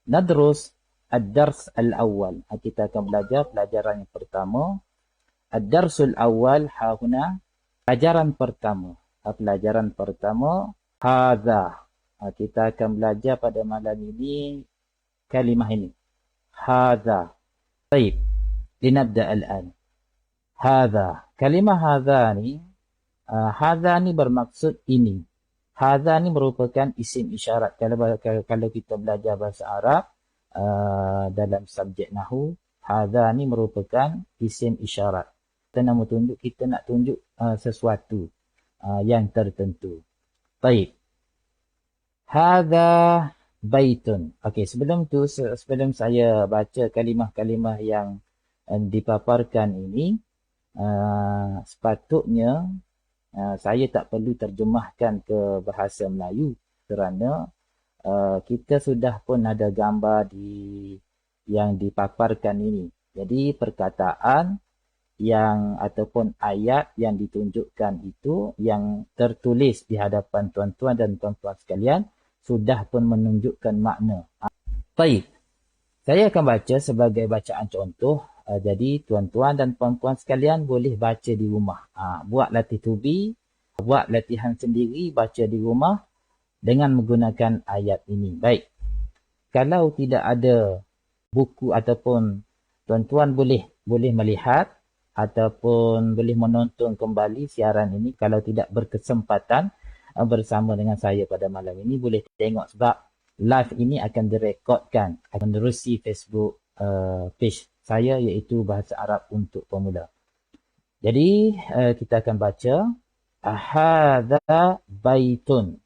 Nadrus ad-dars al-awwal. Kita akan belajar pelajaran yang pertama. Ad-darsul awal hahuna. Pelajaran pertama. Pelajaran pertama. Hadha. Kita akan belajar pada malam ini kalimah ini. Hadha. Baik. Linabda al-an. Hadha. Kalimah hadha ni. Hadha ni bermaksud ini. Hadha ni merupakan isim isyarat. Kalau kita belajar bahasa Arab dalam subjek nahu, hadha ni merupakan isim isyarat. Kita nak tunjuk sesuatu yang tertentu. Baik. Hadha baitun. Okey, sebelum saya baca kalimah-kalimah yang dipaparkan ini, sepatutnya saya tak perlu terjemahkan ke bahasa Melayu kerana kita sudah pun ada gambar yang dipaparkan ini. Jadi perkataan yang ataupun ayat yang ditunjukkan itu yang tertulis di hadapan tuan-tuan dan puan-puan sekalian sudah pun menunjukkan makna. Baik. Saya akan baca sebagai bacaan contoh. Jadi tuan-tuan dan puan-puan sekalian boleh baca di rumah. Buat latih tubi, buat latihan sendiri, baca di rumah dengan menggunakan ayat ini. Baik. Kalau tidak ada buku ataupun tuan-tuan boleh melihat ataupun boleh menonton kembali siaran ini. Kalau tidak berkesempatan bersama dengan saya pada malam ini, boleh tengok sebab live ini akan direkodkan, akan menerusi Facebook page saya iaitu Bahasa Arab untuk Pemula. Jadi kita akan baca hadza baitun.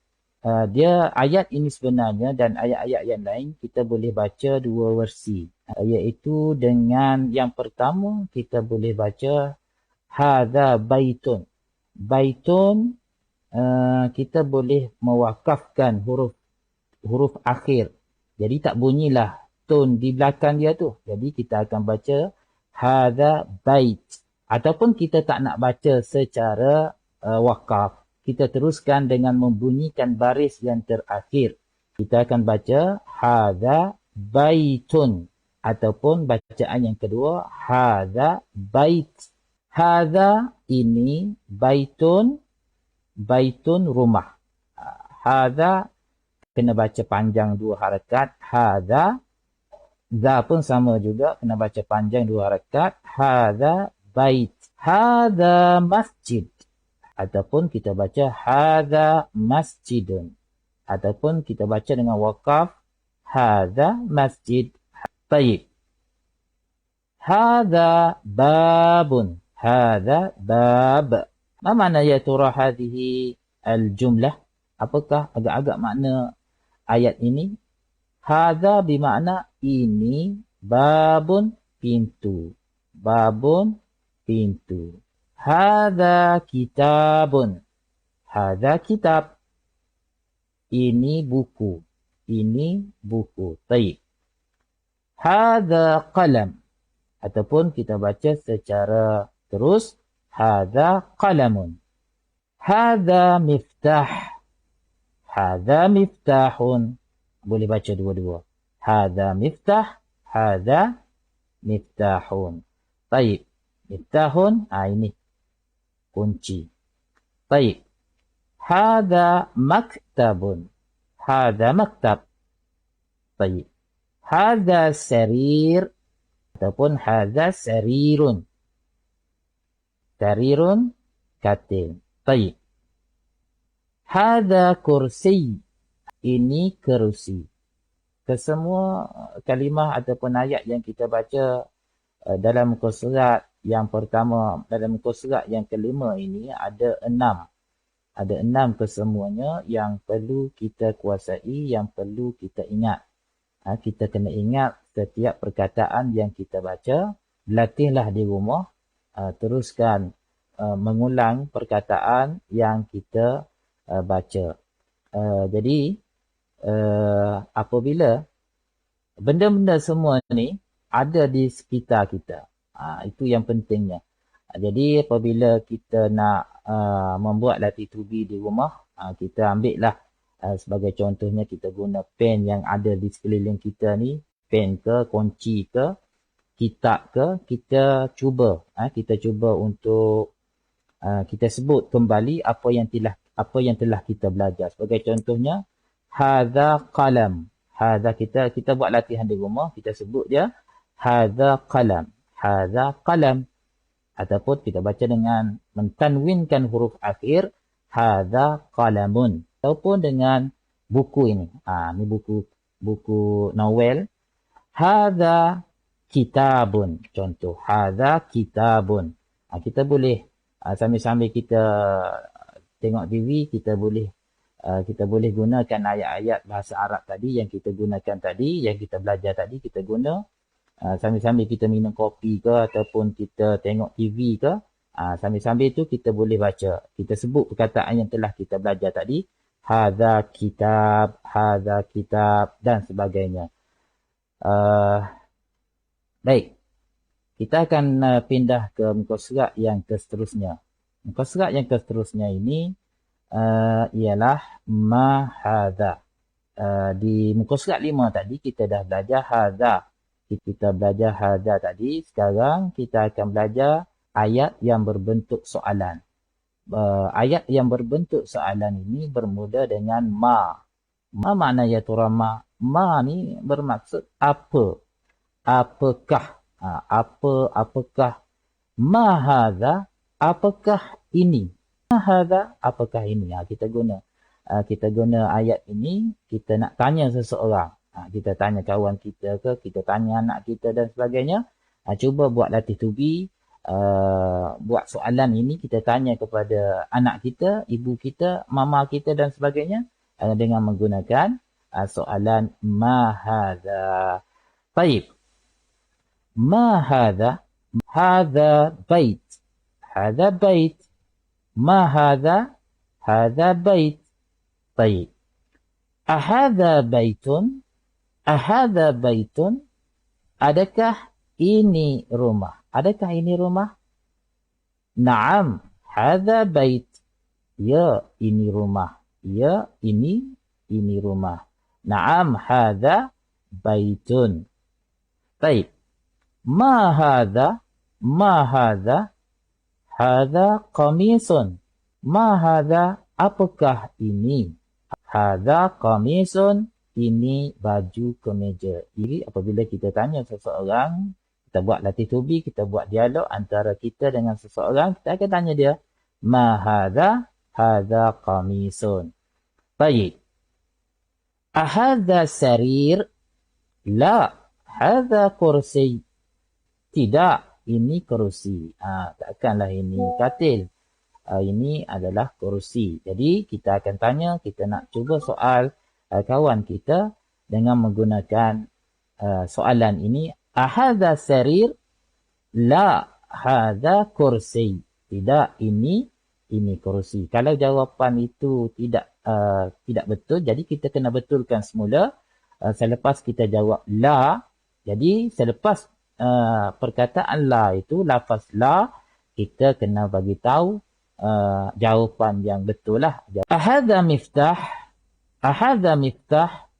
Dia ayat ini sebenarnya dan ayat-ayat yang lain kita boleh baca dua versi. Iaitu dengan yang pertama kita boleh baca hadza baitun. Baitun kita boleh mewakafkan huruf akhir. Jadi tak bunyilah tone di belakang dia tu. Jadi kita akan baca hadza bait. Ataupun kita tak nak baca secara wakaf. Kita teruskan dengan membunyikan baris yang terakhir. Kita akan baca hadza baitun. Ataupun bacaan yang kedua hadza bait. Hadza ini baitun rumah. Hadza kena baca panjang dua harakat. Hadza. Za pun sama juga. Kena baca panjang dua harakat. Hadza bait. Hadza masjid. Ataupun kita baca hadza masjidun. Ataupun kita baca dengan wakaf. Hadza masjid. Baik. Hadza babun. Hadza bab. Ma makna ya turah hadhihi al-jumlah? Apakah agak-agak makna ayat ini? Hadza bermakna ini, babun pintu. Babun pintu. Hadza kitabun. Hadza kitab. Ini buku. Ini buku. Baik. Hadza qalam. Ataupun kita baca secara terus. Hadza qalamun. Hadza miftah. Hadza miftahun. Boleh baca dua-dua. Hadza miftah. Hadza miftahun. Baik. Miftahun. Ini kunci. Baik. Hadza maktabun. Hadza maktab. Baik. Hadza sarir. Ataupun hadza sarirun. Sarirun. Katil. Baik. Hadza kursi. Ini kerusi. Kesemua kalimah ataupun ayat yang kita baca dalam muka surat yang pertama, dalam muka surat yang kelima ini ada 6. Ada 6 kesemuanya yang perlu kita kuasai, yang perlu kita ingat. Kita kena ingat setiap perkataan yang kita baca. Latihlah di rumah. Teruskan mengulang perkataan yang kita baca. Jadi apabila benda-benda semua ni ada di sekitar kita, itu yang pentingnya. Jadi apabila kita nak membuat latih tubi di rumah, kita ambil lah Sebagai contohnya kita guna pen yang ada di sekeliling kita ni, pen ke, kunci ke, kitab ke, kita cuba untuk kita sebut kembali apa yang telah kita belajar. Sebagai contohnya, hadza qalam. Hadza kita buat latihan di rumah, kita sebut dia hadza qalam. Hadza qalam. Ataupun kita baca dengan mentanwinkan huruf akhir, hadza qalamun. Ataupun dengan buku ini. Ini buku novel. Hadza kitabun. Contoh, hadza kitabun. Kita boleh sambil-sambil kita tengok TV, kita boleh gunakan ayat-ayat bahasa Arab tadi yang kita gunakan tadi, yang kita belajar tadi, kita guna sambil-sambil kita minum kopi ke ataupun kita tengok TV ke, sambil-sambil tu kita boleh baca. Kita sebut perkataan yang telah kita belajar tadi, hadza kitab dan sebagainya. Baik, kita akan pindah ke muka surat yang seterusnya. Muka surat yang seterusnya ini ialah ma hadza. Di muka surat 5 tadi kita dah belajar hadza. Kita belajar hadza tadi. Sekarang kita akan belajar ayat yang berbentuk soalan. Ayat yang berbentuk soalan ini bermula dengan ma. Ma makna ya turama. Ma ni bermaksud apa? Apakah? Apakah? Ma hadza? Apakah ini? Ma hadza? Apakah ini? Kita guna ayat ini, kita nak tanya seseorang. Kita tanya kawan kita ke, kita tanya anak kita dan sebagainya. Cuba buat latih tubi, buat soalan ini kita tanya kepada anak kita, ibu kita, mama kita dan sebagainya dengan menggunakan soalan ma hadza. Baik. Ma hadza? Hadza bait. Hadza bait. Ma hadza? Hadza bait. Baik. Ahadza baitun? Ahadza baitun? Adakah ini rumah? Adakah ini rumah? Naam, hadza bait. Ya, ini rumah. Ya, ini rumah. Naam, hadza baitun. Baik. Ma hadza? Ma hadza? Hadza qamisun. Ma hadza? Apakah ini? Hadza qamisun. Ini baju kemeja. Jadi apabila kita tanya seseorang, kita buat latih tubi, kita buat dialog antara kita dengan seseorang, kita akan tanya dia, ma hadza? Hadza qamisun. Baik. Ahadza sarir? La. Hadza kursi. Tidak, ini kerusi. Takkanlah ini katil. Ini adalah kerusi. Jadi kita akan tanya, kita nak cuba soal kawan kita dengan menggunakan soalan ini. Ahadza sarir? La, hadza kursi. Tidak, ini kerusi. Kalau jawapan itu tidak betul, jadi kita kena betulkan semula. Selepas kita jawab la, jadi selepas perkataan la itu, lafaz la, kita kena bagi tahu jawapan yang betul lah. Ahadza miftah? Ahadza miftah?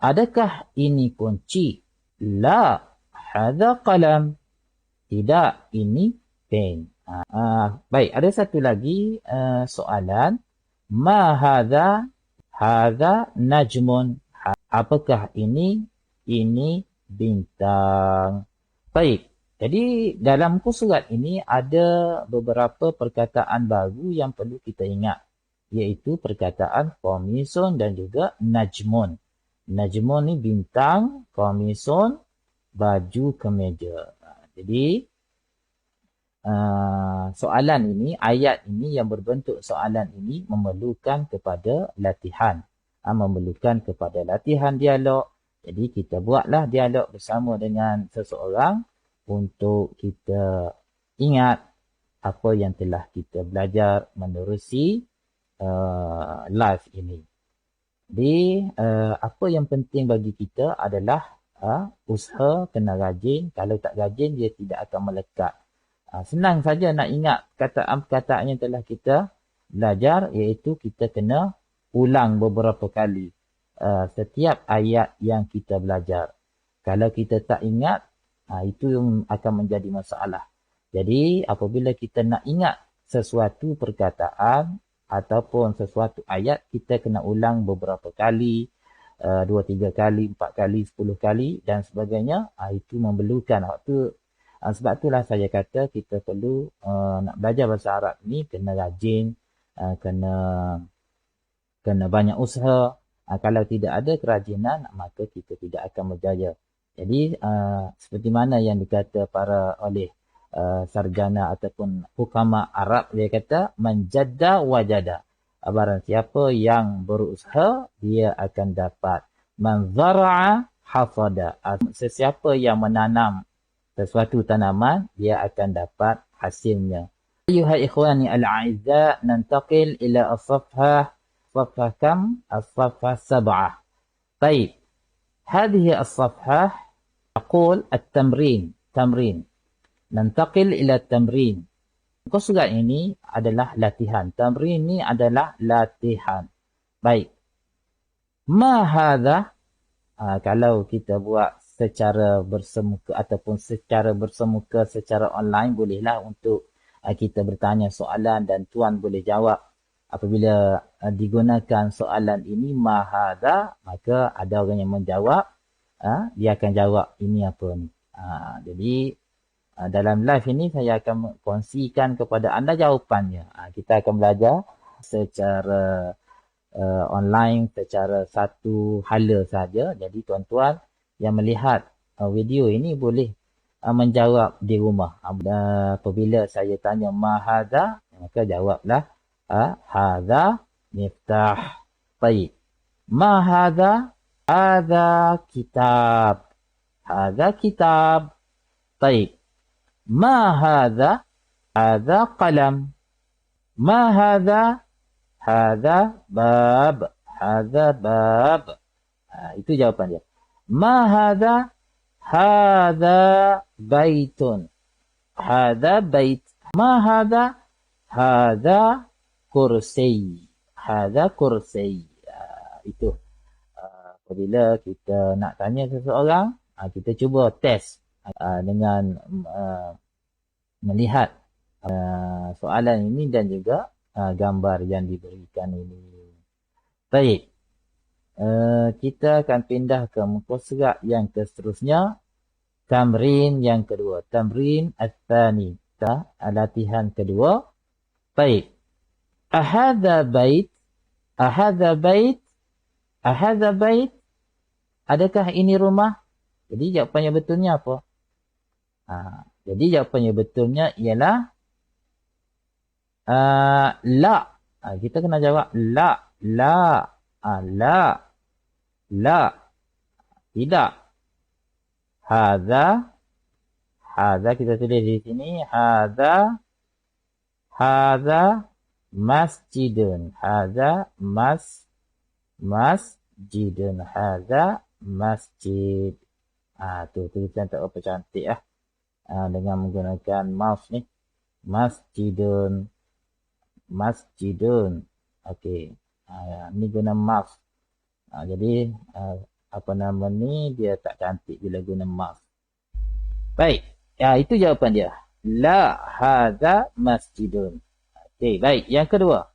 Adakah ini kunci? La, hadza qalam. Tidak, ini pen. Baik, ada satu lagi soalan. Ma hadza? Hadza najmun. Apakah ini? Ini bintang. Baik, jadi dalam muka surat ini ada beberapa perkataan baru yang perlu kita ingat. Iaitu perkataan qamisun dan juga najmun. Najmun ni bintang, qamisun baju kemeja. Jadi soalan ini, ayat ini yang berbentuk soalan ini memerlukan kepada latihan. Memerlukan kepada latihan dialog. Jadi kita buatlah dialog bersama dengan seseorang untuk kita ingat apa yang telah kita belajar menerusi live ini. Jadi apa yang penting bagi kita adalah usaha kena rajin. Kalau tak rajin dia tidak akan melekat. Senang saja nak ingat perkataan-perkataan yang telah kita belajar, iaitu kita kena ulang beberapa kali setiap ayat yang kita belajar. Kalau kita tak ingat, itu yang akan menjadi masalah. Jadi apabila kita nak ingat sesuatu perkataan ataupun sesuatu ayat, kita kena ulang beberapa kali, 2-3 kali, 4 kali, 10 kali dan sebagainya. Itu memerlukan waktu. Sebab itulah saya kata kita perlu nak belajar bahasa Arab ni kena rajin, kena banyak usaha. Kalau tidak ada kerajinan, maka kita tidak akan berjaya. Jadi seperti mana yang dikata oleh sarjana ataupun hukama Arab, dia kata manjadda wajada. Barang siapa yang berusaha, dia akan dapat. Man zara'a hafada. Sesiapa yang menanam sesuatu tanaman, dia akan dapat hasilnya. Ayuhai ikhwani al-a'izza, nantaqil ila as-safhah. صفحة كم؟ الصفحة 7. طيب هذه الصفحة تقول التمرين. تمرين. ننتقل إلى التمرين. Muka surat ini adalah latihan. Tamrin ini adalah latihan. Baik. Ma hadha? Kalau kita buat secara bersemuka ataupun secara bersemuka secara online, bolehlah untuk kita bertanya soalan dan tuan boleh jawab. Apabila digunakan soalan ini ma hadha, maka ada orang yang menjawab, dia akan jawab ini apa ni. Jadi dalam live ini saya akan kongsikan kepada anda jawapannya. Kita akan belajar secara online, secara satu hala saja. Jadi tuan-tuan yang melihat video ini boleh menjawab di rumah. Apabila saya tanya ma hadha, maka jawablah hadha miftah. Baik. Ma hadha? Hadha kitab. Hadha kitab. Baik. Ma hadha? Hadha qalam. Ma hadha? Hadha bab. Hadha bab. Itu jawapan dia. Ma hadha? Hadha baitun. Hadha bait. Ma hadha? Hadha kursi. Hadha kursi. Itu. Apabila kita nak tanya seseorang, kita cuba test dengan melihat soalan ini dan juga gambar yang diberikan ini. Baik. Kita akan pindah ke muka surat yang seterusnya. Tamrin yang kedua. Tamrin ats-tsani. Latihan kedua. Baik. Ahadha bait? Ahadha bait? Ahadha bait? Adakah ini rumah? Jadi jawapannya betulnya apa? Jadi jawapannya betulnya ialah la. Kita kena jawab la. La. La. La. Tidak. Hadha. Hadha kita tulis di sini. Hadha. Hadha masjidun. Hadha masjidun. Hadha masjid. Tu tulisan tak apa cantik dengan menggunakan mouse ni. Masjidun. Masjidun. Okey. Ni guna mouse. Jadi apa nama ni dia tak cantik bila guna mouse. Baik. Itu jawapan dia. La hadha masjidun. Okey, baik. Yang kedua.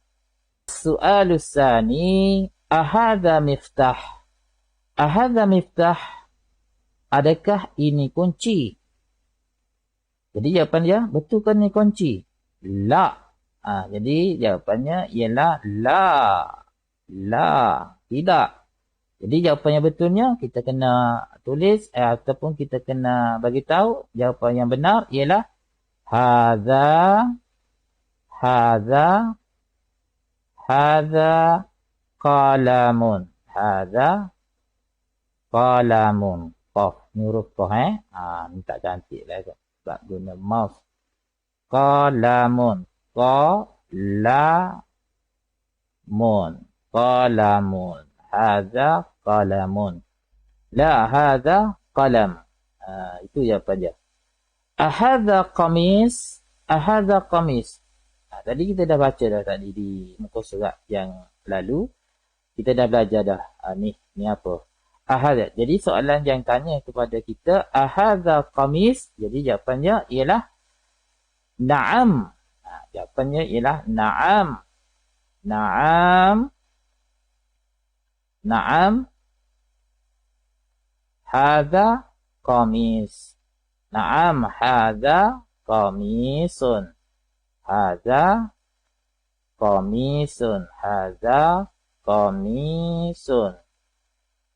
Soalus tsani, ahadha miftah? Ahadha miftah? Adakah ini kunci? Jadi jawapan dia, betulkah ini kunci? La. Jadi jawapannya ialah la. La. Tidak. Jadi jawapan yang betulnya kita kena tulis ataupun kita kena bagi tahu jawapan yang benar ialah hadza qalamun. Hadza qalamun. Qaf, ni huruf qaf ni tak cantik lah sebab guna mouse. Qalamun. Qalamun. Qalamun. Hadza qalamun. La hadza qalam. Itu jawapan dia. Ahadza qamis? Ahadza qamis? Tadi kita dah baca dah tadi di muka surat yang lalu. Kita dah belajar dah. Ni apa? Ahadha. Jadi soalan yang tanya kepada kita, ahadha qamis? Jadi jawapannya ialah na'am. Jawapannya ialah na'am. Na'am. Na'am. Hadha qamis. Na'am hadha qamisun. Hadha qamisun. Hadha qamisun.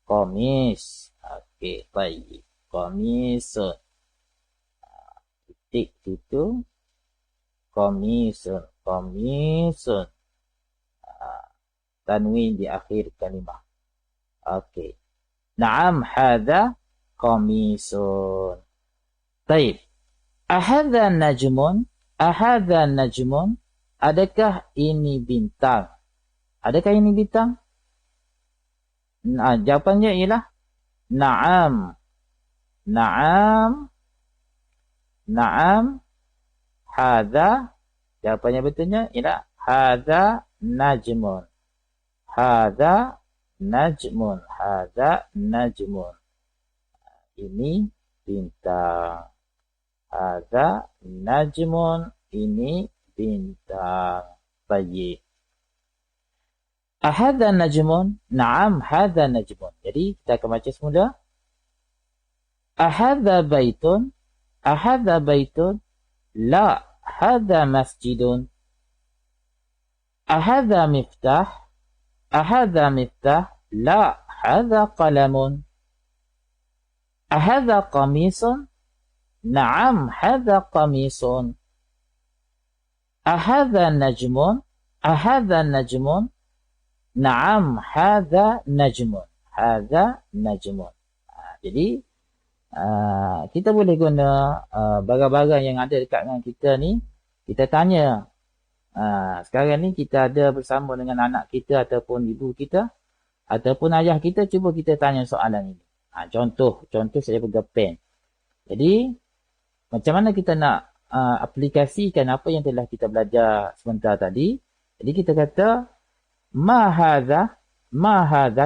Qamis. Okey, baik. Qamisun. Titik situ. Qamisun. Qamisun. Tanwin di akhir kalimah. Okey. Naam hadha qamisun. Baik. Ahadha najmun? Ahadha najmun? Adakah ini bintang? Adakah ini bintang? Jawapannya ialah na'am. Na'am. Na'am. Hadha. Jawapannya betulnya ialah hadha najmun. Hadha najmun. Hadha najmun. Ini bintang. Hadha najmun. Ini bintang. Baik. Ahadha najmun? Naam, hadha najmun. Jadi kita akan baca semula. Ahadha baitun? Ahadha baitun? La, hadha masjidun. Ahadha miftah? Ahadha miftah? La, hadha qalamun. Ahadha qamisun? Naam, hadha qamisun. Ahadha najmun? Ahadha najmun? Naam, hadha najmun. Hadha najmun. Jadi, kita boleh guna barang-barang yang ada dekat dengan kita ni. Kita tanya. Sekarang ni kita ada bersama dengan anak kita ataupun ibu kita. Ataupun ayah kita. Cuba kita tanya soalan ini. Contoh saya pegang pen. Jadi, macam mana kita nak aplikasikan apa yang telah kita belajar sebentar tadi. Jadi, kita kata, ma hadha,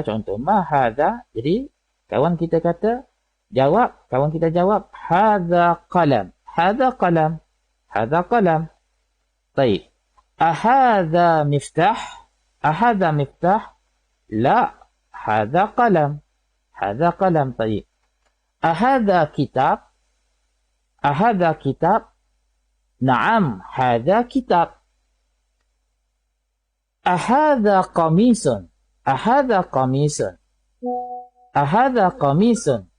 contoh, ma hadha. Jadi, kawan kita kata, kawan kita jawab, hadha qalam. Hadha qalam. Hadha qalam. Baik. Ahadha miftah? Ahadha miftah? La, hadha qalam. Hadha qalam. Baik. Ahadha kitab? Ahadha kitab? Naam, hadha kitab. Ahadha qamisun? Ahadha qamisun? Ahadha qamisun?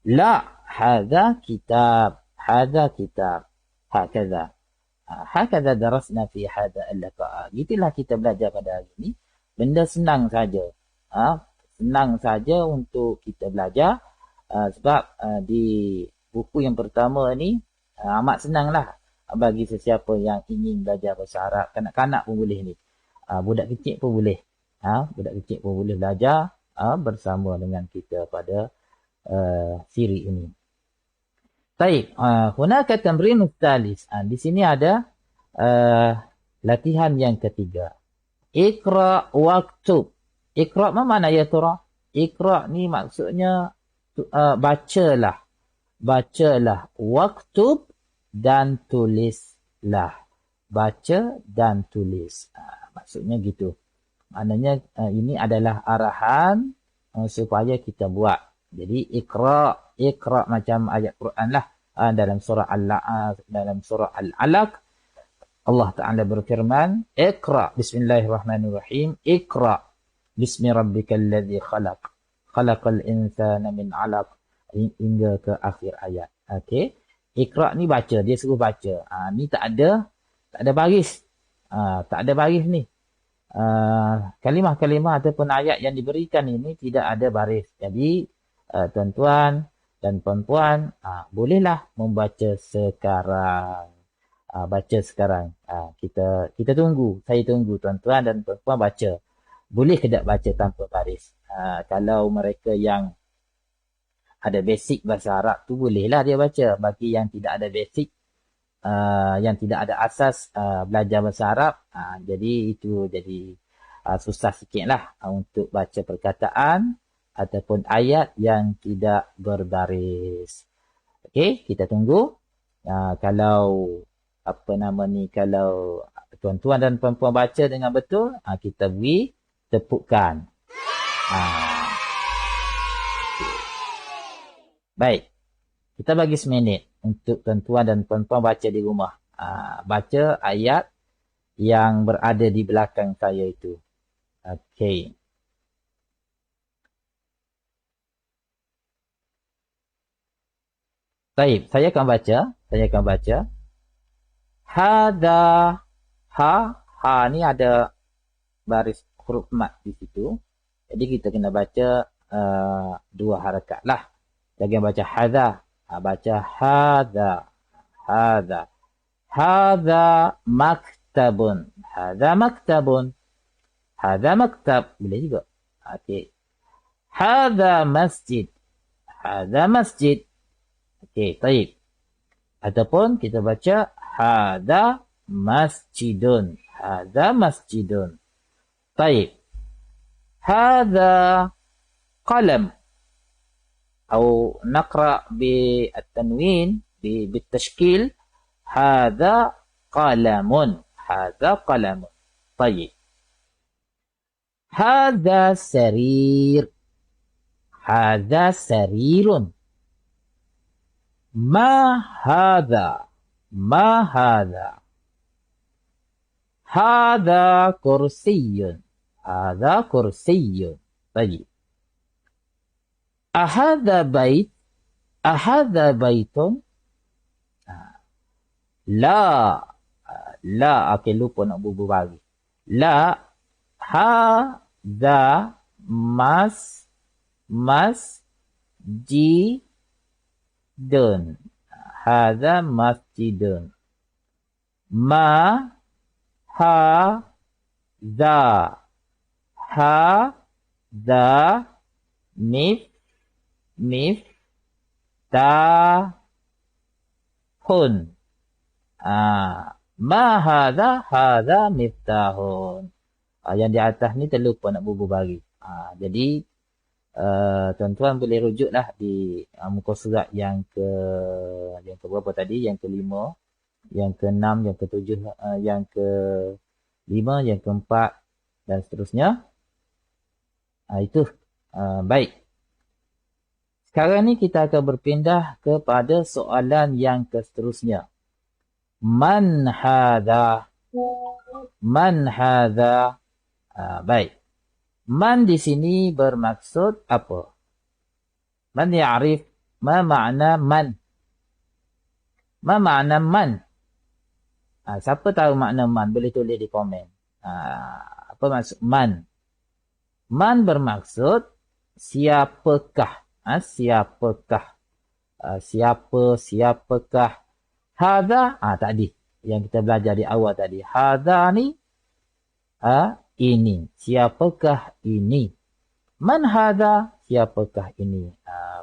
La, hadha kitab. Hadha kitab. Hakadha. Hakadha darasna fi hadha al-liqa'. Itulah kita belajar pada hari ini. Benda senang saja. Senang saja untuk kita belajar. Sebab di buku yang pertama ni amat senanglah bagi sesiapa yang ingin belajar bahasa Arab. Kanak-kanak pun boleh ni. Budak kecil pun boleh. Budak kecil pun boleh belajar bersama dengan kita pada siri ini. Baik. Hunaka tamrin tsalis. Di sini ada latihan yang ketiga. Iqra waktub. Iqra apa makna ya tura? Iqra ni maksudnya bacalah. Bacalah. Waktub dan tulislah. Baca dan tulis. Maksudnya gitu. Maknanya ini adalah arahan supaya kita buat. Jadi Iqra macam ayat Quran lah. Dalam surah Al-Alaq. Allah Ta'ala berfirman. Iqra. Bismillahirrahmanirrahim. Iqra. Bismi rabbikal ladzi khalaq. Khalaqal insana min 'alaq. Hingga ke akhir ayat. Okey. Iqra ni baca. Dia suruh baca. Ni tak ada baris. Tak ada baris ni. Kalimah-kalimah ataupun ayat yang diberikan ini tidak ada baris. Jadi, tuan-tuan dan puan-puan, bolehlah membaca sekarang. Baca sekarang. Kita tunggu. Saya tunggu tuan-tuan dan puan-puan baca. Boleh ke tak baca tanpa baris? Kalau mereka yang ada basic bahasa Arab tu bolehlah dia baca. Bagi yang tidak ada basic, yang tidak ada asas belajar bahasa Arab, jadi itu jadi susah sikit lah untuk baca perkataan ataupun ayat yang tidak berbaris. Okey, kita tunggu. Kalau apa nama ni, kalau tuan-tuan dan puan-puan baca dengan betul, kita beri tepukan. Baik, kita bagi seminit untuk tuan-tuan dan puan-puan baca di rumah. Baca ayat yang berada di belakang saya itu. Okey. Baik, saya akan baca. Hada, ha ni ada baris huruf mat di situ. Jadi kita kena baca 2 harakat lah. Jangan baca hadha. Baca hadha. Hadha maktabun. Hadha maktab. Boleh juga. Okey. Hadha masjid. Okey, baik. Ataupun kita baca hadha masjidun. Baik. Hadha qalam. أو نقرأ بالتنوين بالتشكيل هذا قلم. طيب. هذا سرير. ما هذا. هذا كرسي. طيب. أهذا بيت. لا. Okey, lupa nak bubuh bagi. La. Hadha masjidun. Ma hadha miftahun. Ma hadha miftahun. Yang di atas ni terlupa nak bubuh bagi. Jadi tuan-tuan boleh rujuklah di muka surat yang ke berapa tadi? Yang ke-5, yang ke-6, yang ke-7, yang ke-5, yang ke-4 dan seterusnya. Itu. Baik. Sekarang ni kita akan berpindah kepada soalan yang seterusnya. Man hadha? Baik. Man di sini bermaksud apa? Man ya'rif ma ma'na man? Siapa tahu makna man? Boleh tulis di komen. Apa maksud man? Man bermaksud siapakah? Siapakah? Hadha, tadi yang kita belajar di awal tadi. Hadha ni ini. Siapakah ini? Man hadha? Siapakah ini?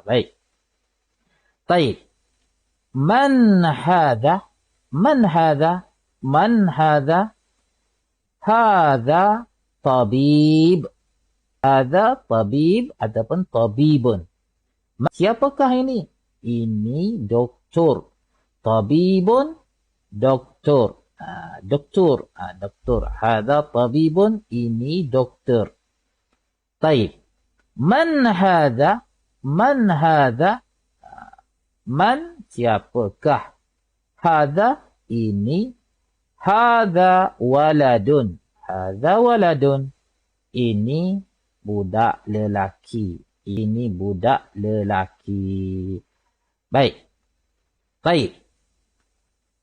Baik. Baik. Man hadha? Hadha tabib. Ataupun tabibun. Siapakah ini? Ini doktor. Tabibun, doktor. Doktor. Hadha tabibun, ini doktor. Baik. Man hadha? Man, siapakah? Hadha, ini. Hadha waladun. Ini budak lelaki. Baik.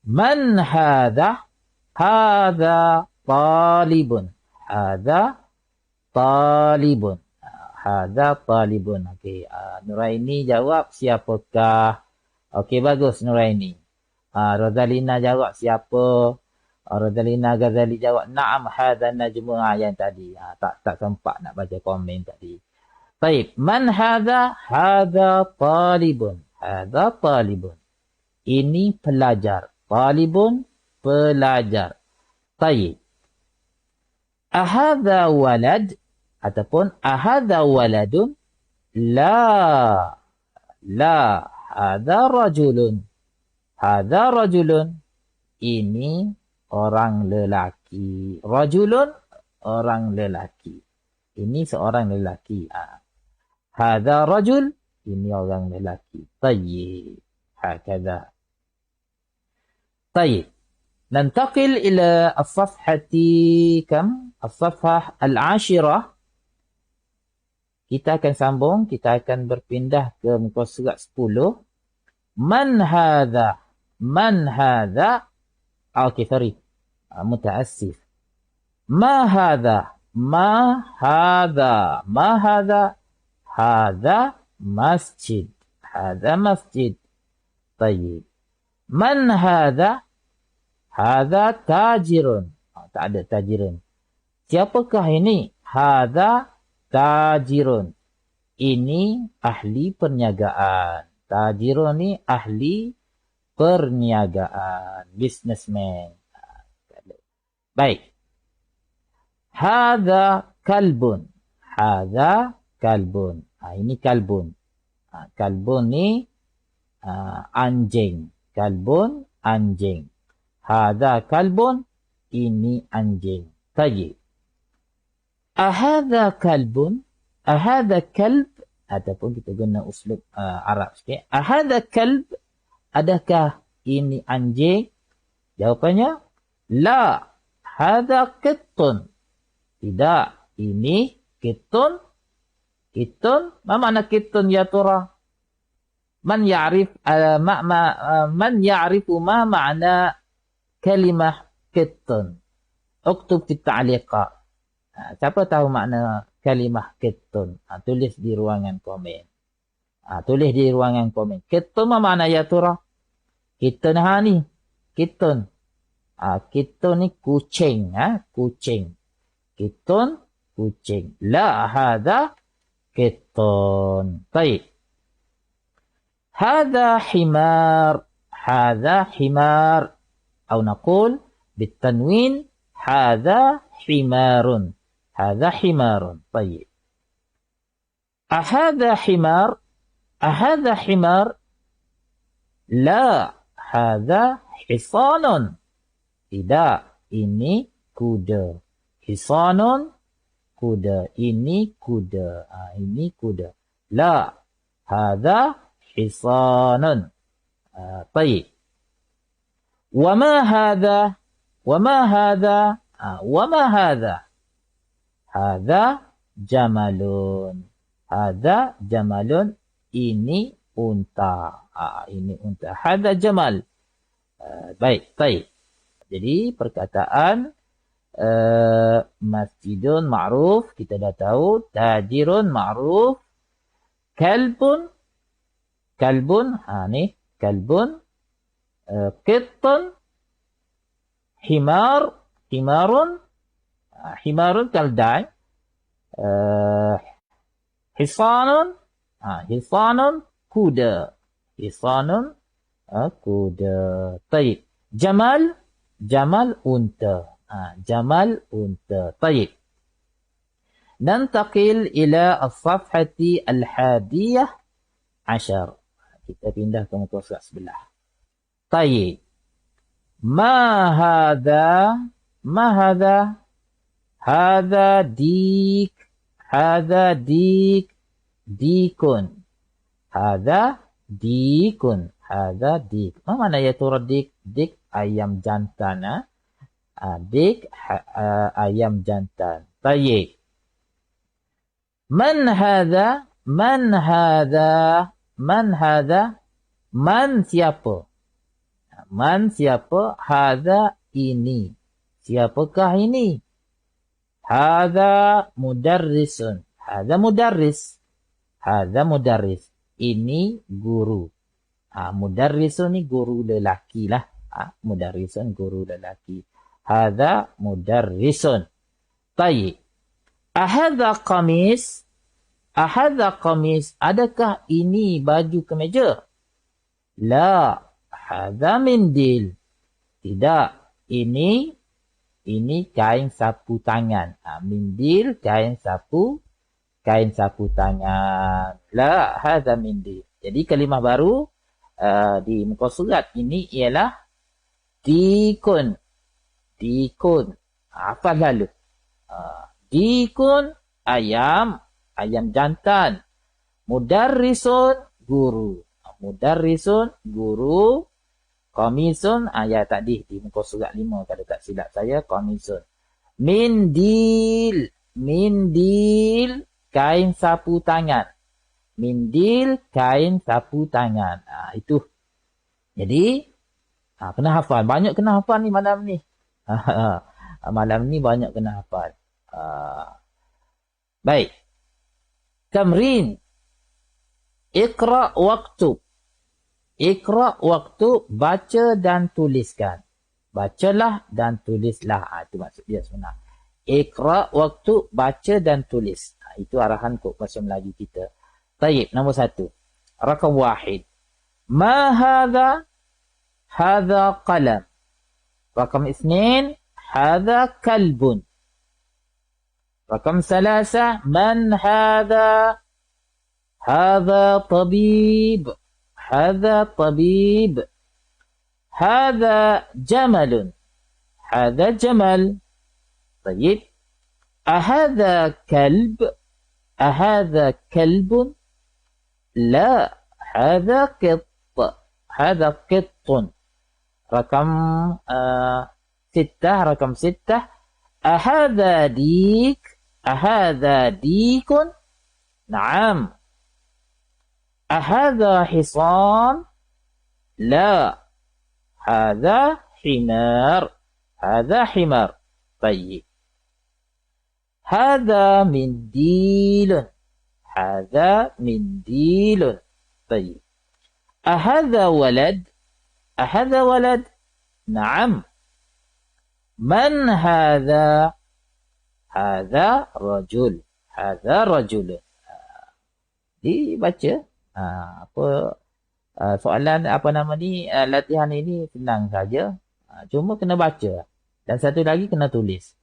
Man hadha? Hadha talibun. Okey, Nuraini jawab siapakah? Okey, bagus Nuraini. Rozalina jawab siapa? Rozalina Ghazali jawab na'am hadha najmu. Yang tadi tak sempat nak baca komen tadi. Baik, man hadha? Hadha talibun. Ini pelajar. Talibun, pelajar. Baik. Ahadha walad ataupun ahadha waladun. La. La. Hadha rajulun. Hadha rajulun. Ini orang lelaki. Rajulun, orang lelaki. Ini seorang lelaki. Hadha rajul. Ini orang lelaki. Tayyib. Hakadha. Tayyib. Nantaqil ila as-safhati kam? As-safhah al-ashirah. Kita akan sambung. Kita akan berpindah ke muka surat 10. Man hadha? Man hadha? Okay, sorry. Mutaassif. Ma hadha? Ma hadha? Ma hadha? Hadha masjid. Hadha masjid. Tayyib. Man hadha? Hadha tajirun. Tak ada tajirun. Siapakah ini? Hadha tajirun. Ini ahli perniagaan. Tajirun ni ahli perniagaan. Businessman. Baik. Hadha kalbun. Hadha kalbun. Ini kalbun. Kalbun ni anjing. Kalbun, anjing. Hadha kalbun. Ini anjing. Tayyib. Ahadha kalbun. Ahadha kalb. Ataupun kita guna uslub Arab sikit. Ahadha kalb. Adakah ini anjing? Jawapannya. La. Hadha kittun. Tidak. Ini kittun. Kittun. Apa makna kittun ya tura? Man ya'rif man ya'rifu ma ma'na kalimah kittun. Uktub fi ta'liqat. Siapa tahu makna kalimah kittun? Tulis di ruangan komen. Tulis di ruangan komen. Kittun apa makna ya tura? Kittun ni. Kittun. Kittun ni kucing. Kucing. Kittun, kucing. La hadha kittun. Baik. Hadha himar. Hadha himar. Atau naqul bitanwin. Hadha himarun. هذا حمار. طيب. أهذا حمار؟ أهذا حمار؟ لا. هذا حصان. Tidak. Ini kuda. Hisanun. Kuda. Ini kuda. Ini kuda. لا. هذا حصان. طيب. وما هذا؟ وما هذا؟ وما هذا؟ Hadha jamalun. Hadha jamalun. Ini unta. Ini unta. Hadha jamal. Baik. Baik. Jadi perkataan masjidun ma'ruf. Kita dah tahu. Tajirun ma'ruf. Kalbun. Kalbun. Ni. Kalbun. Qittun. Himar. Himarun. Himarun kaldai. Hisanun. Hisanun kuda. Hisanun kuda. Taib. Jamal. Jamal unta. Jamal unta. Taib. Nantaqil ila as-safhati al-hadiyah ashar. Kita pindah ke muka surat sebelah. Taib. Ma hadha? Ma hadha? Hadha dik. Hadha dik. Dikun. Hadha dikun. Hadha dik. Apa mana ya turut dik? Dik ayam jantan. Dik ayam jantan. Tayyib. Man hadha? Man hadha? Man hadha? Man siapa? Man siapa? Hadha ini. Siapakah ini? Hadha mudarrisun. Hadha mudarris. Hadha mudarris. Ini guru. Mudarrisun ni guru lelaki lah. Mudarrisun guru lelaki. Hadha mudarrisun. Tayyib. Ahadha qamis. Ahadha qamis. Adakah ini baju kemeja? La. Hadha mindil. Tidak. Ini kain sapu tangan. Mindil, kain sapu tangan. La hadha mindil. Jadi kalimah baru di muka surat ini ialah dikun. Dikun. Apa lalu? Dikun, ayam jantan. Mudarrisun, guru. Mudarrisun, guru. Komisun, ya tadi di muka surat 5 kalau tak silap saya, komisun. Mindil, kain sapu tangan. Mindil, kain sapu tangan. Itu. Jadi, kena hafal. Banyak kena hafal ni malam ni. Malam ni banyak kena hafal. Baik. Tamrin. Iqra' waktub. Iqra' waktu, baca dan tuliskan. Bacalah dan tulislah. Itu maksud dia sebenar. Iqra' waktu, baca dan tulis. Itu arahan kod bahasa Melayu kita. Taib, nombor 1. Rakam 1. Ma hadha? Hadha qalam. Rakam 2. Hadha kalbun. Rakam 3. Man hadha? Hadha tabib. هذا طبيب هذا جمل هذا جمل طيب أهذا كلب أهذا كلب لا هذا قط هذا قط رقم 6 رقم 6 أهذا ديك أهذا ديك نعم أهذا حصان؟ لا هذا حمار هذا حمار طيب هذا منديل هذا منديل طيب أهذا ولد أهذا ولد؟ نعم من هذا؟ هذا رجل هذا رجل dibaca. Soalan latihan ini senang saja. Cuma kena baca. Dan satu lagi kena tulis.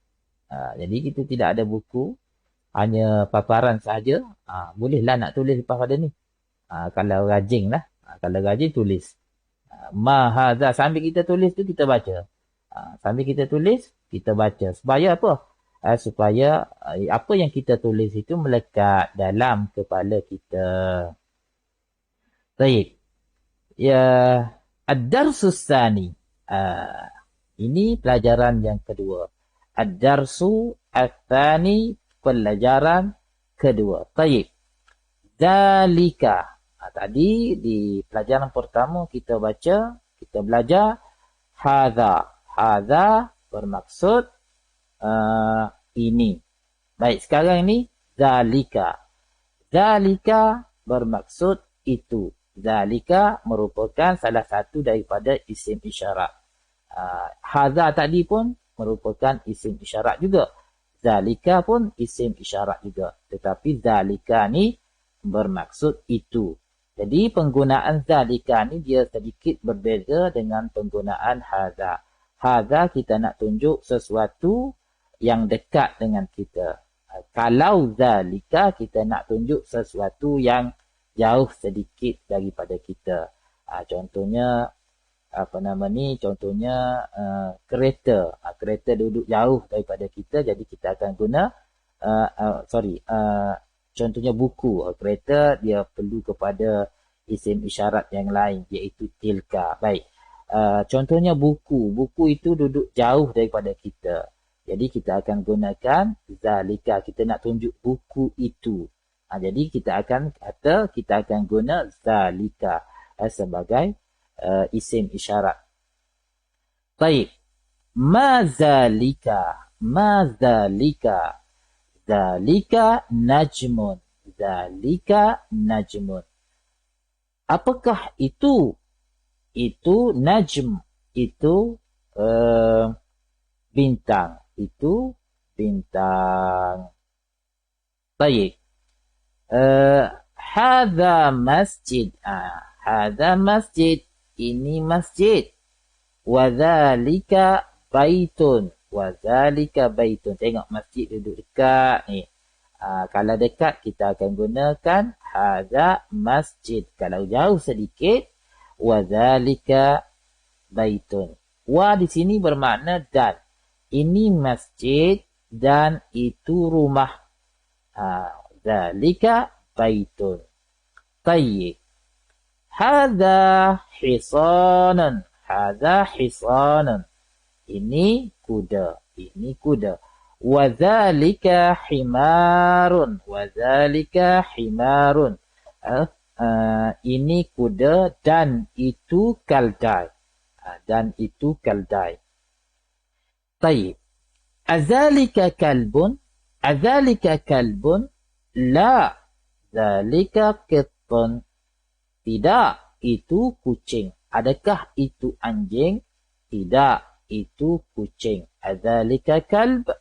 Jadi kita tidak ada buku. Hanya paparan saja. Bolehlah nak tulis lepas pada ni. Kalau rajin lah. Kalau rajin tulis. Ma hadha. Sambil kita tulis tu kita baca. Sambil kita tulis kita baca. Supaya apa? Supaya apa yang kita tulis itu melekat dalam kepala kita. Baik. Ya, ad-darsus tsani. Ini pelajaran yang kedua. Ad-darsu ats-tsani, pelajaran kedua. Baik. Zalika. Tadi di pelajaran pertama kita belajar hadza. Hadza bermaksud ini. Baik, sekarang ini zalika. Zalika bermaksud itu. Zalika merupakan salah satu daripada isim isyarat. Hadza tadi pun merupakan isim isyarat juga. Zalika pun isim isyarat juga. Tetapi zalika ni bermaksud itu. Jadi penggunaan zalika ni dia sedikit berbeza dengan penggunaan hadza. Hadza kita nak tunjuk sesuatu yang dekat dengan kita. Kalau zalika kita nak tunjuk sesuatu yang jauh sedikit daripada kita. Contohnya contohnya kereta. Kereta duduk jauh daripada kita, jadi kita akan guna contohnya buku. Kereta dia perlu kepada isim isyarat yang lain, iaitu tilka. Baik. Contohnya buku. Buku itu duduk jauh daripada kita. Jadi kita akan gunakan zalika. Kita nak tunjuk buku itu. Jadi kita akan guna zalika sebagai isim isyarat. Baik. Ma zalika. Ma zalika. Zalika najmun. Zalika najmun. Apakah itu? Itu najm. Itu bintang. Itu bintang. Baik. Hadza masjid. Hadza masjid. Ini masjid. Wa dzalika baitun. wa zalika baitun. Tengok masjid duduk dekat ni. Kalau dekat kita akan gunakan hadza masjid. Kalau jauh sedikit wa zalika baitun. Wa di sini bermakna dan. Ini masjid dan itu rumah. Zalika baitun. Tayyib. Hadza hisanun. Hadza hisanun. Ini kuda. Ini kuda. Wadzalika himarun. Wadzalika himarun. Ini kuda dan itu keldai. Dan itu keldai. Tayyib. Azalika kalbun. Azalika kalbun. La. Zalika kittun. Tidak. Itu kucing. Adakah itu anjing? Tidak. Itu kucing. Azalika kalb.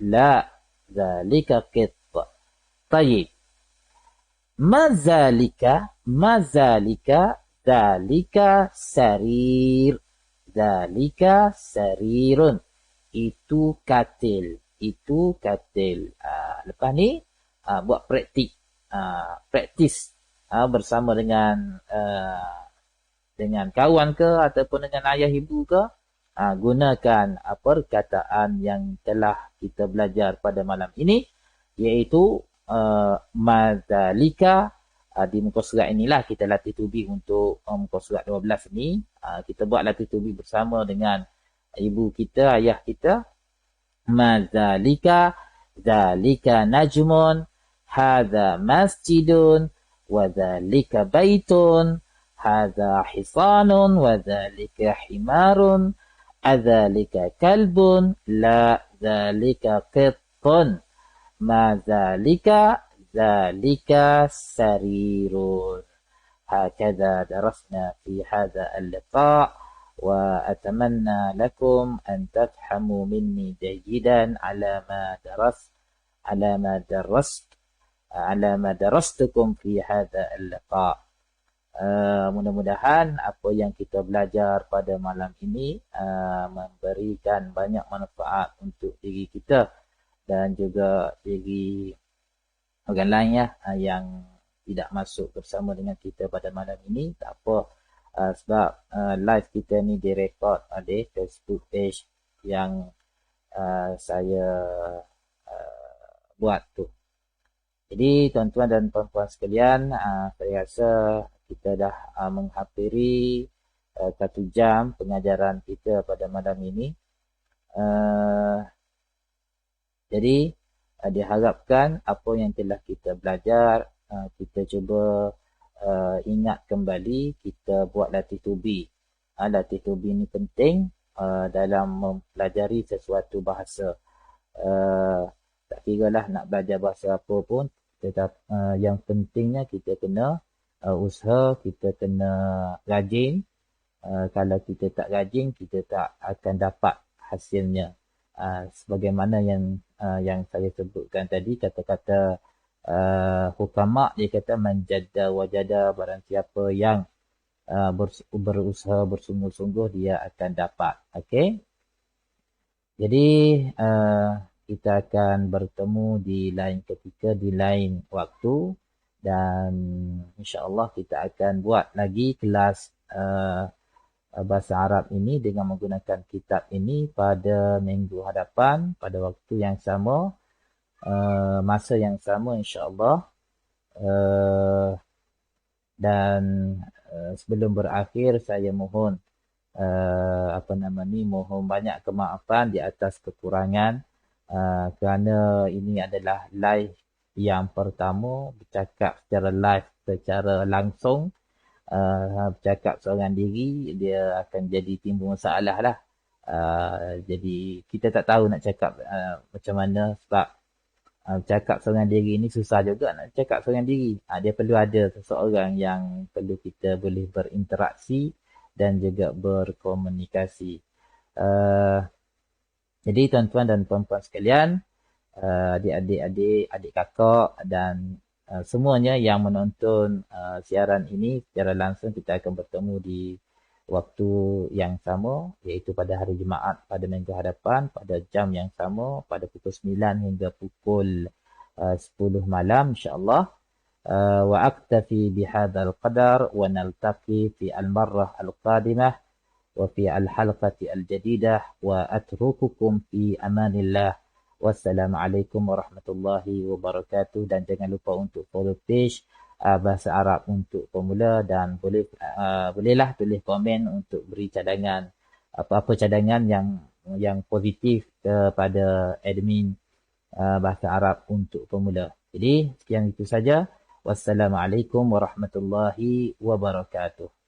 La. Zalika kitt. Tayyib. Mazalika. Mazalika. Zalika sarir. Zalika sarirun. Itu katil. Itu katil. Lepas ni, buat praktik. Praktis. Bersama dengan kawan ke ataupun dengan ayah ibu ke. Gunakan perkataan yang telah kita belajar pada malam ini. Iaitu mazalika. Di muka surat inilah kita latih tubi untuk muka surat 12 ni. Kita buat latih tubi bersama dengan ibu kita, ayah kita. Mazalika, zalika najmun, hadza masjidun, wa zalika baitun, hadza hisanun, wa zalika himarun, adzalika kalbun, la zalika qittun, mazalika zalika sarirun. هكذا درسنا في هذا اللقاء وأتمنى لكم أن تفهموا مني جيدا على ما درستكم في هذا اللقاء. Mudah-mudahan apa yang kita belajar pada malam ini memberikan banyak manfaat untuk diri kita dan juga diri orang lain yang tidak masuk bersama dengan kita pada malam ini. Tak apa, sebab live kita ni direkod di Facebook page yang saya buat tu. Jadi tuan-tuan dan puan-puan sekalian, saya rasa kita dah menghampiri 1 jam pengajaran kita pada malam ini. Jadi diharapkan apa yang telah kita belajar kita cuba ingat kembali, kita buat latih tubi. Latih tubi ni penting dalam mempelajari sesuatu bahasa. Tak kira lah nak belajar bahasa apa pun, yang pentingnya kita kena usaha, kita kena rajin. Kalau kita tak rajin, kita tak akan dapat hasilnya. Sebagaimana yang saya sebutkan tadi, kata-kata hukama, dia kata manjadda wajada, barang siapa yang berusaha bersungguh-sungguh dia akan dapat. Okey. Jadi kita akan bertemu di lain ketika, di lain waktu, dan insya-Allah kita akan buat lagi kelas bahasa Arab ini dengan menggunakan kitab ini pada minggu hadapan pada waktu yang sama. Masa yang sama insya-Allah. Dan sebelum berakhir saya mohon mohon banyak kemaafan di atas kekurangan, kerana ini adalah live yang pertama, bercakap secara live, secara langsung. Bercakap seorang diri dia akan jadi timbul masalah lah. Jadi kita tak tahu nak cakap macam mana, sebab cakap seorang diri ni susah juga nak cakap seorang diri. Dia perlu ada seseorang yang perlu kita boleh berinteraksi dan juga berkomunikasi. Jadi tuan-tuan dan puan-puan sekalian, adik-adik, adik kakak dan semuanya yang menonton siaran ini secara langsung, kita akan bertemu di waktu yang sama, iaitu pada hari Jumaat pada minggu hadapan, pada jam yang sama, pada pukul 9 hingga pukul 10 malam insyaAllah. وأكتفي بهذا القدر ونلتقي في المرة القادمة وفي الحلقة الجديدة وأترككم في أمان الله. Wassalamualaikum warahmatullahi wabarakatuh. Dan jangan lupa untuk follow page Bahasa Arab untuk Pemula, dan bolehlah tulis komen untuk beri cadangan, apa-apa cadangan yang positif kepada admin Bahasa Arab untuk Pemula. Jadi sekian itu saja. Wassalamualaikum warahmatullahi wabarakatuh.